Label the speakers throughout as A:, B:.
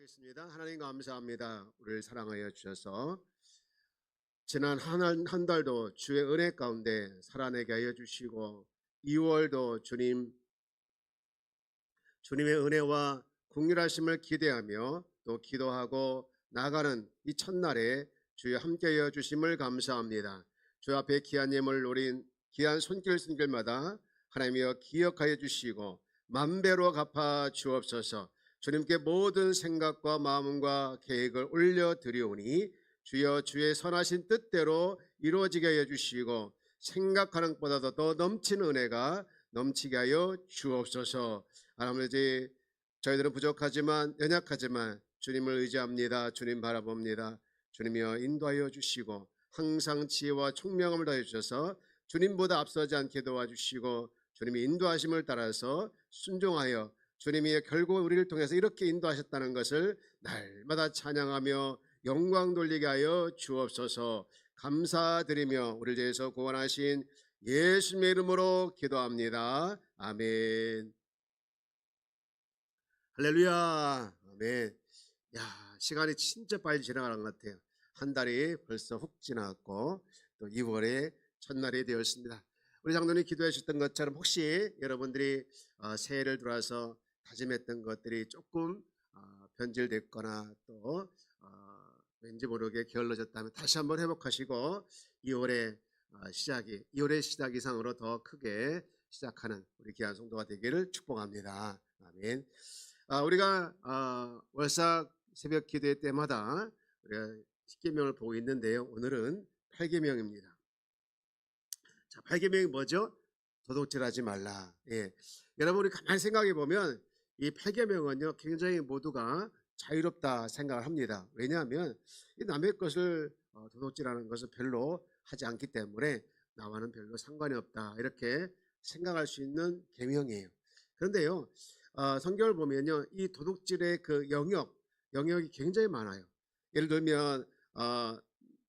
A: 기도하겠습니다. 하나님 감사합니다. 우리를 사랑하여 주셔서 지난 한 달도 주의 은혜 가운데 살아내게 하여 주시고 2월도 주님의 은혜와 긍휼하심을 기대하며 또 기도하고 나가는 이 첫날에 주여 함께하여 주심을 감사합니다. 주 앞에 귀한 예물 노린 귀한 손길마다 하나님이여 기억하여 주시고 만배로 갚아 주옵소서. 주님께 모든 생각과 마음과 계획을 올려드리오니 주여 주의 선하신 뜻대로 이루어지게 하여 주시고 생각하는 것보다도 더 넘치는 은혜가 넘치게 하여 주옵소서. 아버지, 저희들은 부족하지만 연약하지만 주님을 의지합니다. 주님 바라봅니다. 주님이여 인도하여 주시고 항상 지혜와 총명함을 더해 주셔서 주님보다 앞서지 않게 도와주시고 주님이 인도하심을 따라서 순종하여 주님이 결국 우리를 통해서 이렇게 인도하셨다는 것을 날마다 찬양하며 영광 돌리게 하여 주옵소서. 감사드리며 우리를 위해서 구원하신 예수님의 이름으로 기도합니다. 아멘. 할렐루야. 아멘. 시간이 진짜 빨리 지나가는 것 같아요. 한 달이 벌써 훅 지나갔고 또 2월의 첫날이 되었습니다. 우리 장로님이 기도해 주셨던 것처럼 혹시 여러분들이 새해를 들어와서 다짐했던 것들이 조금 변질됐거나 또 왠지 모르게 게을러졌다면 다시 한번 회복하시고 2월의 시작 이상으로 더 크게 시작하는 우리 귀한 성도가 되기를 축복합니다. 아멘. 우리가 월삭 새벽 기도회 때마다 우리가 10계명을 보고 있는데요. 오늘은 8계명입니다. 자, 8계명이 뭐죠? 도둑질하지 말라. 여러분이 가만히 생각해 보면 이 8계명은요 굉장히 모두가 자유롭다 생각을 합니다. 왜냐하면 이 남의 것을 도둑질하는 것은 별로 하지 않기 때문에 나와는 별로 상관이 없다 이렇게 생각할 수 있는 계명이에요. 그런데요 성경을 보면요 이 도둑질의 그 영역이 굉장히 많아요. 예를 들면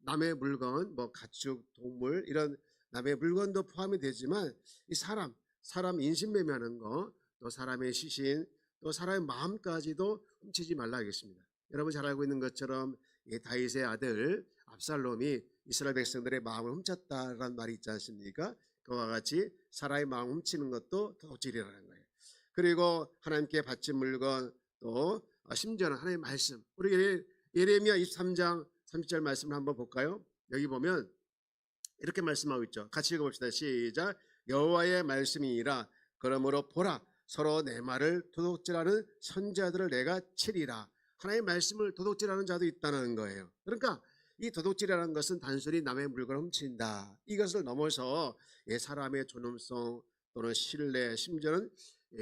A: 남의 물건, 뭐 가축, 동물 이런 남의 물건도 포함이 되지만 이 사람 인신매매하는 거, 또 사람의 시신, 또 사람의 마음까지도 훔치지 말라 하겠습니다. 여러분 잘 알고 있는 것처럼 다윗의 아들 압살롬이 이스라엘 백성들의 마음을 훔쳤다라는 말이 있지 않습니까? 그와 같이 사람의 마음을 훔치는 것도 도둑질이라는 거예요. 그리고 하나님께 바친 물건, 또 심지어는 하나님의 말씀, 우리 예레미야 23장 30절 말씀을 한번 볼까요? 여기 보면 이렇게 말씀하고 있죠. 같이 읽어봅시다. 시작. 여호와의 말씀이니라. 그러므로 보라, 서로 내 말을 도둑질하는 선지자들을 내가 치리라. 하나님의 말씀을 도둑질하는 자도 있다는 거예요. 그러니까 이 도둑질이라는 것은 단순히 남의 물건을 훔친다, 이것을 넘어서 사람의 존엄성 또는 신뢰, 심지어는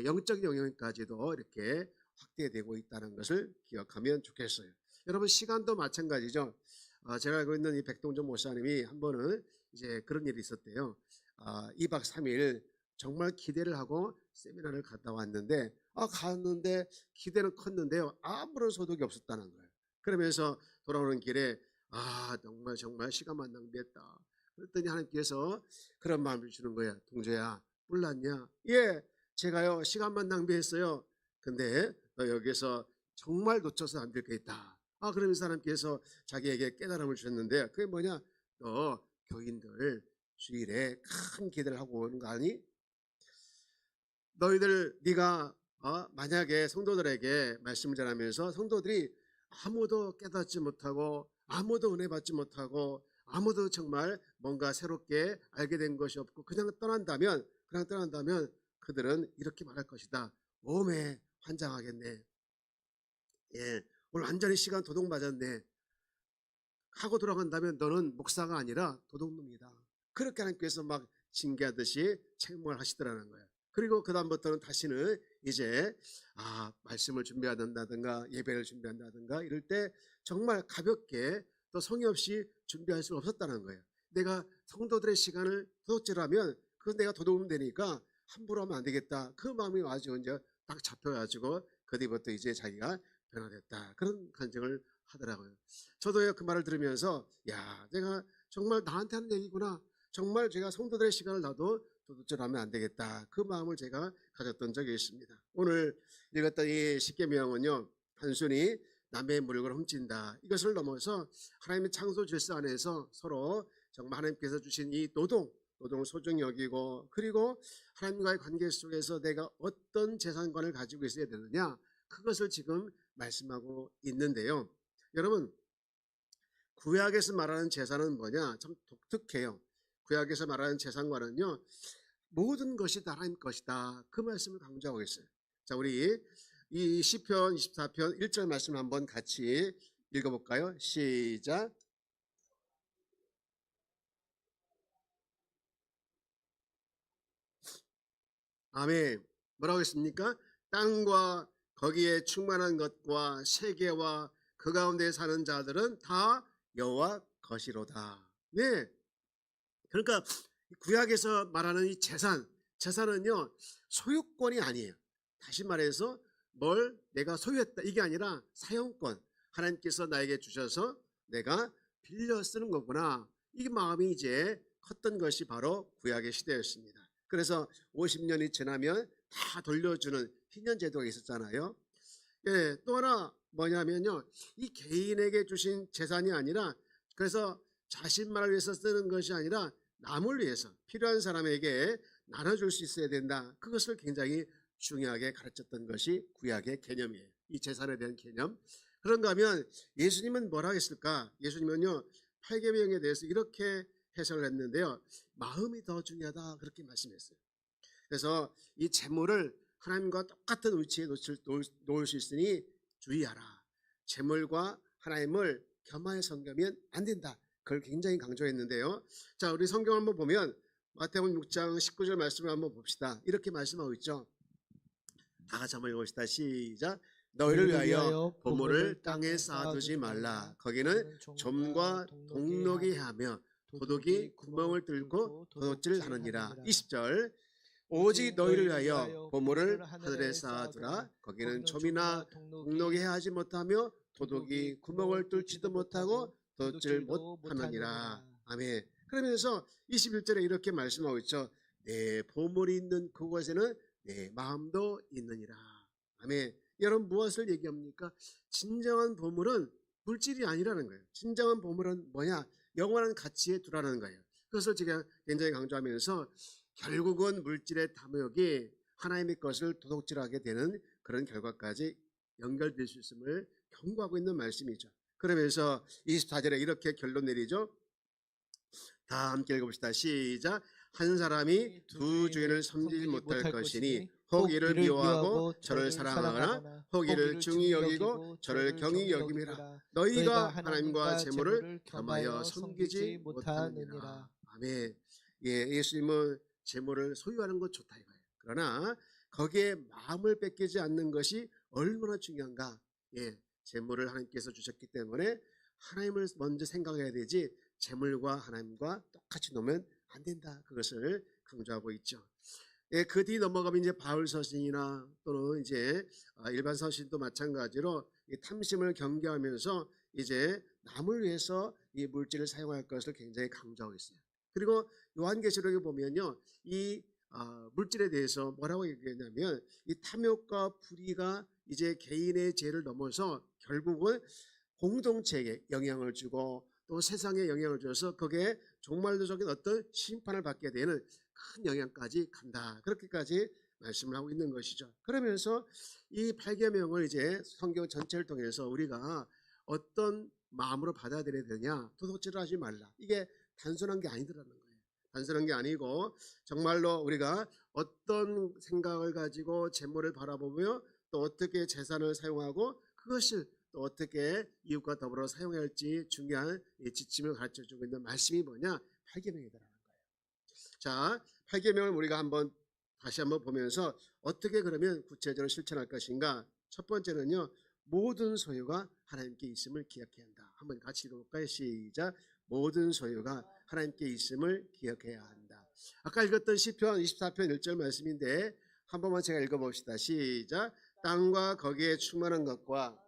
A: 영적인 영역까지도 이렇게 확대되고 있다는 것을 기억하면 좋겠어요. 여러분 시간도 마찬가지죠. 제가 알고 있는 이 백동정 목사님이 한 번은 이제 그런 일이 있었대요. 2박 3일 정말 기대를 하고 세미나를 갔다 왔는데 갔는데 기대는 컸는데요 아무런 소득이 없었다는 거예요. 그러면서 돌아오는 길에 정말 시간만 낭비했다. 그랬더니 하나님께서 그런 마음을 주는 거예요. 동조야 몰랐냐? 예, 제가요 시간만 낭비했어요. 근데 너 여기서 정말 놓쳐서 안 될 게 있다. 그러면서 하나님께서 자기에게 깨달음을 주셨는데 그게 뭐냐? 너 교인들 주일에 큰 기대를 하고 오는 거 아니? 네가 만약에 성도들에게 말씀을 전하면서 성도들이 아무도 깨닫지 못하고 아무도 은혜 받지 못하고 아무도 정말 뭔가 새롭게 알게 된 것이 없고 그냥 떠난다면 그들은 이렇게 말할 것이다. 몸에 환장하겠네. 오늘 완전히 시간 도둑 맞았네 하고 돌아간다면 너는 목사가 아니라 도둑놈이다. 그렇게 하나님께서 막 징계하듯이 책망을 하시더라는 거예요. 그리고 그 다음부터는 다시는 이제 말씀을 준비한다든가 예배를 준비한다든가 이럴 때 정말 가볍게 또 성의 없이 준비할 수 없었다는 거예요. 내가 성도들의 시간을 도둑질하면 그건 내가 도둑이면 되니까 함부로 하면 안 되겠다. 그 마음이 아주 이제 딱 잡혀가지고 그 뒤부터 이제 자기가 변화됐다. 그런 간증을 하더라고요. 저도 그 말을 들으면서 내가 정말 나한테 하는 얘기구나. 정말 제가 성도들의 시간을 나도 도둑질하면 안 되겠다. 그 마음을 제가 가졌던 적이 있습니다. 오늘 읽었던 이 십계명은요 단순히 남의 물건을 훔친다. 이것을 넘어서 하나님의 창조 질서 안에서 서로 정말 하나님께서 주신 이 노동을 소중히 여기고, 그리고 하나님과의 관계 속에서 내가 어떤 재산관을 가지고 있어야 되느냐, 그것을 지금 말씀하고 있는데요. 여러분, 구약에서 말하는 재산은 뭐냐? 참 독특해요. 구약에서 말하는 재산관은요, 모든 것이 다 하나님 것이다, 그 말씀을 강조하고 있어요. 자, 우리 이 시편 24편 1절 말씀 한번 같이 읽어볼까요? 시작. 아멘. 뭐라고 했습니까? 땅과 거기에 충만한 것과 세계와 그 가운데 사는 자들은 다 여호와 것이로다. 네. 그러니까 구약에서 말하는 이 재산은요, 소유권이 아니에요. 다시 말해서 뭘 내가 소유했다, 이게 아니라 사용권, 하나님께서 나에게 주셔서 내가 빌려 쓰는 거구나, 이 마음이 이제 컸던 것이 바로 구약의 시대였습니다. 그래서 50년이 지나면 다 돌려주는 희년 제도가 있었잖아요. 예, 또 하나 뭐냐면요, 이 개인에게 주신 재산이 아니라, 그래서 자신만을 위해서 쓰는 것이 아니라 남을 위해서 필요한 사람에게 나눠줄 수 있어야 된다. 그것을 굉장히 중요하게 가르쳤던 것이 구약의 개념이에요. 이 재산에 대한 개념. 그런가 하면 예수님은 뭐라고 했을까? 예수님은요, 8계명에 대해서 이렇게 해석을 했는데요, 마음이 더 중요하다, 그렇게 말씀했어요. 그래서 이 재물을 하나님과 똑같은 위치에 놓을 수 있으니 주의하라. 재물과 하나님을 겸하여 섬기면 안 된다, 그걸 굉장히 강조했는데요. 자, 우리 성경 한번 보면 마태복음 6장 19절 말씀을 한번 봅시다. 이렇게 말씀하고 있죠. 다 같이 한번 읽읍시다. 시작. 너희를 위하여 보물을 땅에 쌓아두지 말라. 거기는 점과 동록이 하며 도둑이 구멍을 뚫고 도둑질을 하느니라. 20절. 오직 너희를 위하여 보물을 하늘에 쌓아두라. 거기는 점이나 동록이 해하지 못하며 도둑이 구멍을 뚫지도 못하고 도둑질 못하느니라. 아멘. 그러면서 21절에 이렇게 말씀하고 있죠. 내 보물이 있는 그곳에는 내 마음도 있느니라. 아멘. 여러분, 무엇을 얘기합니까? 진정한 보물은 물질이 아니라는 거예요. 진정한 보물은 뭐냐? 영원한 가치에 두라는 거예요. 그것을 제가 굉장히 강조하면서 결국은 물질의 탐욕이 하나님의 것을 도둑질하게 되는 그런 결과까지 연결될 수 있음을 경고하고 있는 말씀이죠. 그러면서 24절에 이렇게 결론 내리죠. 다 함께 읽어봅시다. 시작. 한 사람이 두 주인을 섬기지 못할 것이니 혹 이를 미워하고 저를 사랑하거나 혹 이를 중히 여기고 저를 경히 여김이라. 너희가 하나님과 재물을 겸하여 섬기지 못하느니라. 아멘. 예, 예수님은 재물을 소유하는 것 좋다 이거예요. 그러나 거기에 마음을 뺏기지 않는 것이 얼마나 중요한가. 예, 재물을 하나님께서 주셨기 때문에 하나님을 먼저 생각해야 되지, 재물과 하나님과 똑같이 놓으면 안 된다, 그것을 강조하고 있죠. 예, 그 뒤 넘어가면 이제 바울 서신이나 또는 이제 일반 서신도 마찬가지로 이 탐심을 경계하면서 이제 남을 위해서 이 물질을 사용할 것을 굉장히 강조하고 있어요. 그리고 요한계시록에 보면요, 이 물질에 대해서 뭐라고 얘기했냐면, 이 탐욕과 불의가 이제 개인의 죄를 넘어서 결국은 공동체에 영향을 주고 또 세상에 영향을 줘서 거기에 종말론적인 어떤 심판을 받게 되는 큰 영향까지 간다, 그렇게까지 말씀을 하고 있는 것이죠. 그러면서 이 8계명을 이제 성경 전체를 통해서 우리가 어떤 마음으로 받아들여야 되냐, 도둑질을 하지 말라, 이게 단순한 게 아니더라는 거예요. 단순한 게 아니고 정말로 우리가 어떤 생각을 가지고 재물을 바라보며 또 어떻게 재산을 사용하고 그것을 또 어떻게 이웃과 더불어 사용해야 할지 중요한 지침을 가르쳐주고 있는 말씀이 뭐냐? 8계명이라는 거예요. 자, 8계명을 우리가 다시 한번 보면서 어떻게 그러면 구체적으로 실천할 것인가? 첫 번째는요, 모든 소유가 하나님께 있음을 기억해야 한다. 한번 같이 읽어볼까요? 시작. 모든 소유가 하나님께 있음을 기억해야 한다. 아까 읽었던 시편 24편 1절 말씀인데 한 번만 제가 읽어봅시다. 시작. 땅과 거기에 충만한 것과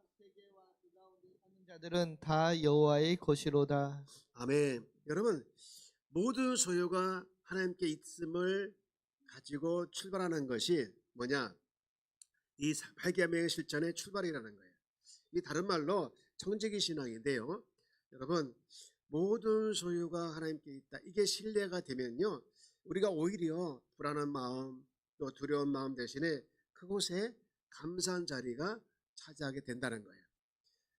B: 자들은 다 여호와의 것이로다.
A: 아멘. 여러분, 모든 소유가 하나님께 있음을 가지고 출발하는 것이 뭐냐? 이 8계명의 실천의 출발이라는 거예요. 이 다른 말로 정직이 신앙인데요. 여러분, 모든 소유가 하나님께 있다. 이게 신뢰가 되면요. 우리가 오히려 불안한 마음 또 두려운 마음 대신에 그곳에 감사한 자리가 차지하게 된다는 거예요.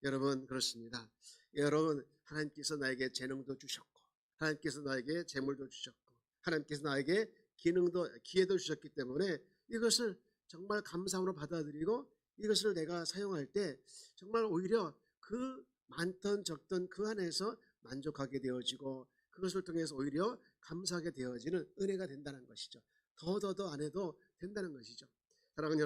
A: 여러분 그렇습니다. 여러분 하나님께서 나에게 재능도 주셨고 하나님께서 나에게 재물도 주셨고 하나님께서 나에게 기회도 주셨기 때문에 이것을 정말 감사함으로 받아들이고 이것을 내가 사용할 때 정말 오히려 그 많던 적던 그 안에서 만족하게 되어지고 그것을 통해서 오히려 감사하게 되어지는 은혜가 된다는 것이죠. 더 안 해도 된다는 것이죠. 사랑하는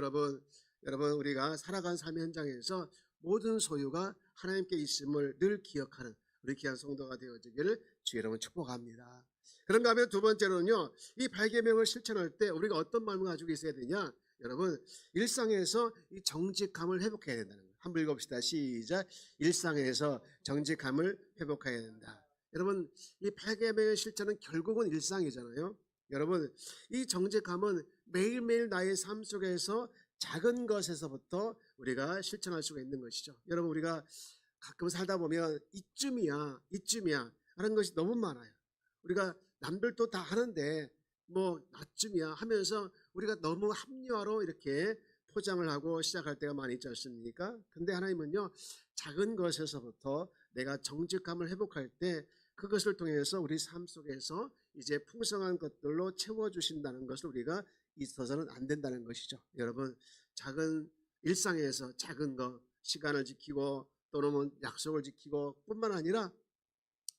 A: 여러분 우리가 살아간 삶 현장에서 모든 소유가 하나님께 있음을 늘 기억하는 우리 귀한 성도가 되어지기를 주의 이름으로 축복합니다. 그런가 하면 두 번째로는요, 이 8계명을 실천할 때 우리가 어떤 마음을 가지고 있어야 되냐? 여러분, 일상에서 이 정직함을 회복해야 된다는 거예요. 한번 읽어봅시다. 시작. 일상에서 정직함을 회복해야 된다. 여러분, 이 8계명의 실천은 결국은 일상이잖아요. 여러분, 이 정직함은 매일매일 나의 삶 속에서 작은 것에서부터 우리가 실천할 수가 있는 것이죠. 여러분, 우리가 가끔 살다 보면 이쯤이야 하는 것이 너무 많아요. 우리가 남들도 다 하는데 뭐 나쯤이야 하면서 우리가 너무 합리화로 이렇게 포장을 하고 시작할 때가 많이 있지 않습니까? 근데 하나님은요, 작은 것에서부터 내가 정직함을 회복할 때 그것을 통해서 우리 삶 속에서 이제 풍성한 것들로 채워주신다는 것을 우리가 있어서는 안 된다는 것이죠. 여러분, 작은 일상에서 작은 것, 시간을 지키고 또는 약속을 지키고 뿐만 아니라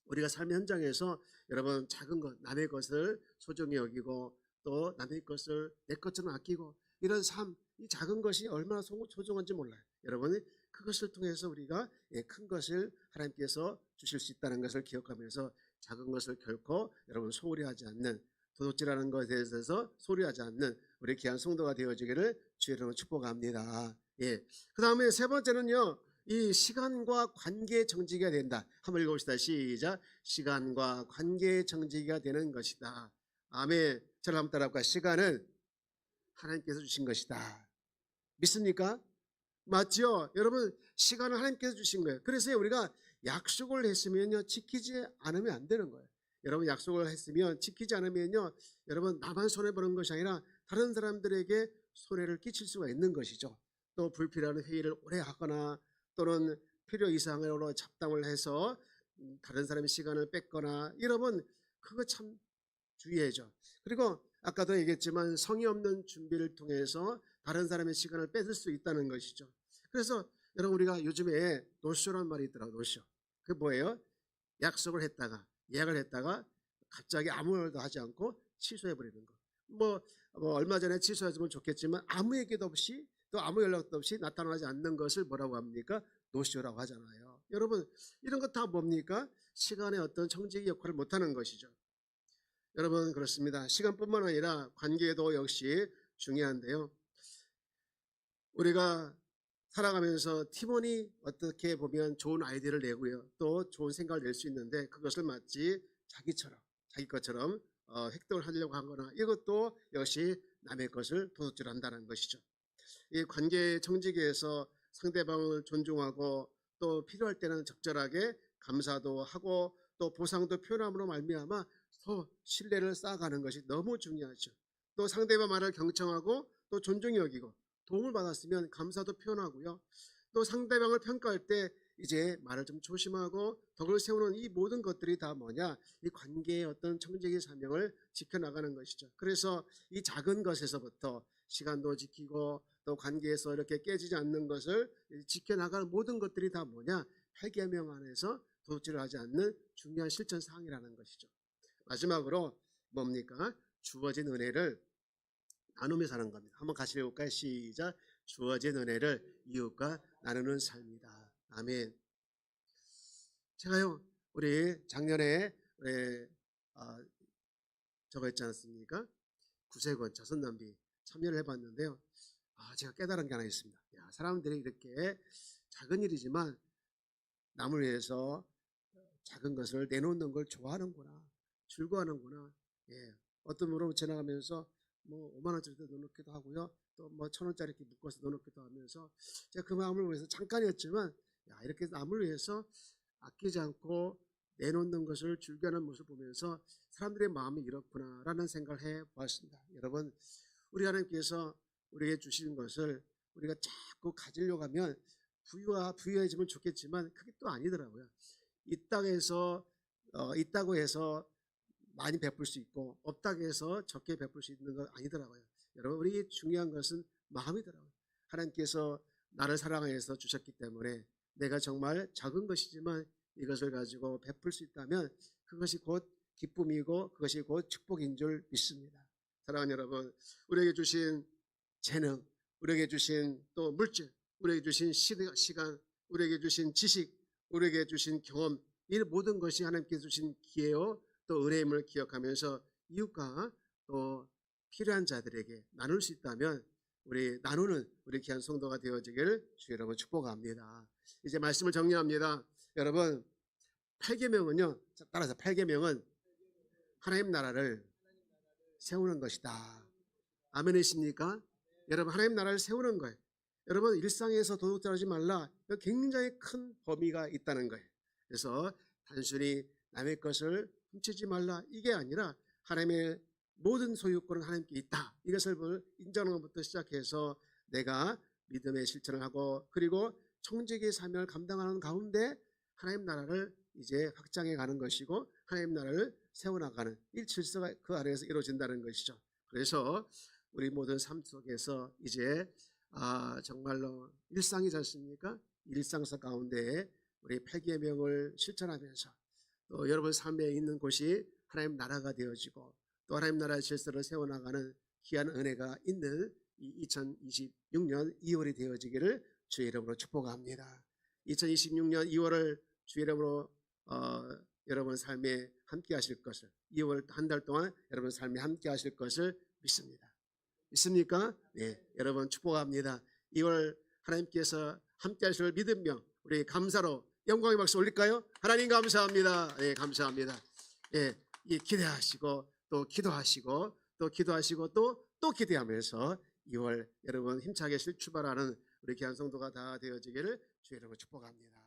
A: 우리가 삶의 현장에서 여러분 작은 것, 남의 것을 소중히 여기고 또 남의 것을 내 것처럼 아끼고 이런 삶, 이 작은 것이 얼마나 소중한지 몰라요. 여러분 그것을 통해서 우리가 큰 것을 하나님께서 주실 수 있다는 것을 기억하면서 작은 것을 결코 여러분 소홀히 하지 않는, 도둑질하는 것에 대해서 소홀히 하지 않는 우리 귀한 성도가 되어지기를 주의 이름으로 축복합니다. 예. 그 다음에 세 번째는요, 이 시간과 관계의 정지가 된다. 한번 읽어봅시다. 시작. 시간과 관계의 정지가 되는 것이다. 아멘. 저를 한번 따라할까요? 시간은 하나님께서 주신 것이다. 믿습니까? 맞죠? 여러분, 시간을 하나님께서 주신 거예요. 그래서 우리가 약속을 했으면요, 지키지 않으면 안 되는 거예요. 여러분, 약속을 했으면 지키지 않으면요, 여러분, 나만 손해보는 것이 아니라 다른 사람들에게 손해를 끼칠 수가 있는 것이죠. 또 불필요한 회의를 오래 하거나 또는 필요 이상으로 잡담을 해서 다른 사람의 시간을 뺏거나 이러면 그거 참 주의해야죠. 그리고 아까도 얘기했지만 성의 없는 준비를 통해서 다른 사람의 시간을 뺏을 수 있다는 것이죠. 그래서 여러분 우리가 요즘에 노쇼란 말이 있더라고요. 노쇼. 그게 뭐예요? 약속을 했다가 예약을 했다가 갑자기 아무 말도 하지 않고 취소해버리는 거. 뭐 얼마 전에 취소했으면 좋겠지만 아무 얘기도 없이 또 아무 연락도 없이 나타나지 않는 것을 뭐라고 합니까? 노쇼라고 하잖아요. 여러분 이런 것 다 뭡니까? 시간의 어떤 정직의 역할을 못하는 것이죠. 여러분 그렇습니다. 시간뿐만 아니라 관계도 역시 중요한데요. 우리가 살아가면서 팀원이 어떻게 보면 좋은 아이디어를 내고요. 또 좋은 생각을 낼 수 있는데 그것을 마치 자기 것처럼 획득을 하려고 하거나 이것도 역시 남의 것을 도둑질한다는 것이죠. 이 관계 정직에서 상대방을 존중하고 또 필요할 때는 적절하게 감사도 하고 또 보상도 표현함으로 말미암아 더 신뢰를 쌓아가는 것이 너무 중요하죠. 또 상대방 말을 경청하고 또 존중히 여기고 도움을 받았으면 감사도 표현하고요. 또 상대방을 평가할 때 이제 말을 좀 조심하고 덕을 세우는 이 모든 것들이 다 뭐냐? 이 관계의 어떤 정직의 사명을 지켜나가는 것이죠. 그래서 이 작은 것에서부터 시간도 지키고 또 관계에서 이렇게 깨지지 않는 것을 지켜나가는 모든 것들이 다 뭐냐? 8계명 안에서 도둑질을 하지 않는 중요한 실천 사항이라는 것이죠. 마지막으로 뭡니까? 주어진 은혜를 나누며 사는 겁니다. 한번 같이 읽어볼까요? 시작. 주어진 은혜를 이웃과 나누는 삶이다. 아멘. 제가요, 우리 작년에 저거 있지 않습니까? 구세군 자선남비 참여를 해봤는데요. 제가 깨달은 게 하나 있습니다. 사람들이 이렇게 작은 일이지만 남을 위해서 작은 것을 내놓는 걸 좋아하는구나, 즐거워하는구나. 어떤 분으로 지나가면서 뭐 5만 원짜리도 넣어놓기도 하고요. 또 뭐 1,000원짜리 이렇게 묶어서 넣어놓기도 하면서 제가 그 마음을 위해서 잠깐이었지만 야, 이렇게 남을 위해서 아끼지 않고 내놓는 것을 즐겨하는 모습을 보면서 사람들의 마음이 이렇구나라는 생각을 해보았습니다. 여러분, 우리 하나님께서 우리에게 주신 것을 우리가 자꾸 가지려고 하면 부유해지면 좋겠지만 그게 또 아니더라고요. 있다고 해서 많이 베풀 수 있고 없다고 해서 적게 베풀 수 있는 건 아니더라고요. 여러분, 우리 중요한 것은 마음이더라고요. 하나님께서 나를 사랑하여서 주셨기 때문에 내가 정말 작은 것이지만 이것을 가지고 베풀 수 있다면 그것이 곧 기쁨이고 그것이 곧 축복인 줄 믿습니다. 사랑하는 여러분, 우리에게 주신 재능, 우리에게 주신 또 물질, 우리에게 주신 시간, 우리에게 주신 지식, 우리에게 주신 경험, 이 모든 것이 하나님께서 주신 기회요 또 은혜임을 기억하면서 이웃과 또 필요한 자들에게 나눌 수 있다면 우리 나누는 우리 귀한 성도가 되어지길 주 여러분 축복합니다. 이제 말씀을 정리합니다. 여러분, 8계명은요, 따라서 8계명은 하나님 나라를 세우는 것이다. 아멘이십니까? 여러분, 하나님 나라를 세우는 거예요. 여러분, 일상에서 도둑질하지 말라. 굉장히 큰 범위가 있다는 거예요. 그래서 단순히 남의 것을 훔치지 말라 이게 아니라 하나님의 모든 소유권은 하나님께 있다. 이것을 인정하는 것부터 시작해서 내가 믿음의 실천을 하고 그리고 청지기의 사명을 감당하는 가운데 하나님 나라를 이제 확장해 가는 것이고 하나님 나라를 세워나가는 이 질서가 그 아래에서 이루어진다는 것이죠. 그래서 우리 모든 삶 속에서 이제 정말로 일상이지 않습니까? 일상사 가운데 우리 8계명을 실천하면서 또 여러분 삶에 있는 곳이 하나님 나라가 되어지고 또 하나님 나라의 질서를 세워나가는 귀한 은혜가 있는 이 2026년 2월이 되어지기를 주의 이름으로 축복합니다. 2026년 2월을 주의 이름으로 여러분 삶에 함께 하실 것을 2월 한 달 동안 여러분 삶에 함께 하실 것을 믿습니다. 믿습니까? 네, 여러분 축복합니다. 2월 하나님께서 함께 하실 믿으며 우리 감사로 영광의 박수 올릴까요? 하나님 감사합니다. 네, 감사합니다. 예, 기대하시고 또 기도하시고 또 기도하시고 또 기대하면서 2월 여러분 힘차게 출발하는 우리 귀한 성도가 다 되어지기를 주의 이름으로 축복합니다.